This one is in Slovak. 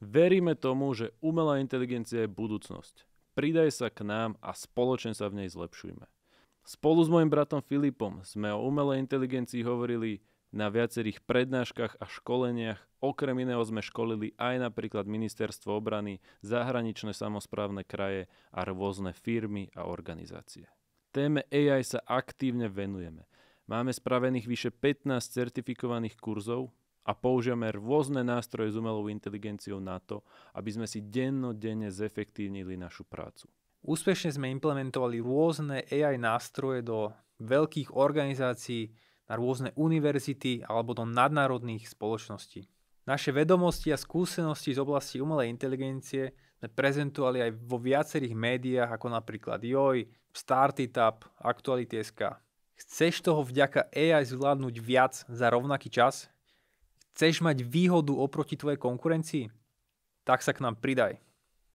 Veríme tomu, že umelá inteligencia je budúcnosť. Pridaj sa k nám a spoločne sa v nej zlepšujme. Spolu s mojim bratom Filipom sme o umelej inteligencii hovorili na viacerých prednáškach a školeniach. Okrem iného sme školili aj napríklad Ministerstvo obrany, zahraničné samosprávne kraje a rôzne firmy a organizácie. Téme AI sa aktívne venujeme. Máme spravených vyše 15 certifikovaných kurzov a používame rôzne nástroje s umelou inteligenciou na to, aby sme si dennodenne zefektívnili našu prácu. Úspešne sme implementovali rôzne AI nástroje do veľkých organizácií, na rôzne univerzity alebo do nadnárodných spoločností. Naše vedomosti a skúsenosti z oblasti umelej inteligencie sme prezentovali aj vo viacerých médiách, ako napríklad JOJ, Startup, Aktuality.sk. Chceš toho vďaka AI zvládnuť viac za rovnaký čas? Chceš mať výhodu oproti tvojej konkurencii? Tak sa k nám pridaj.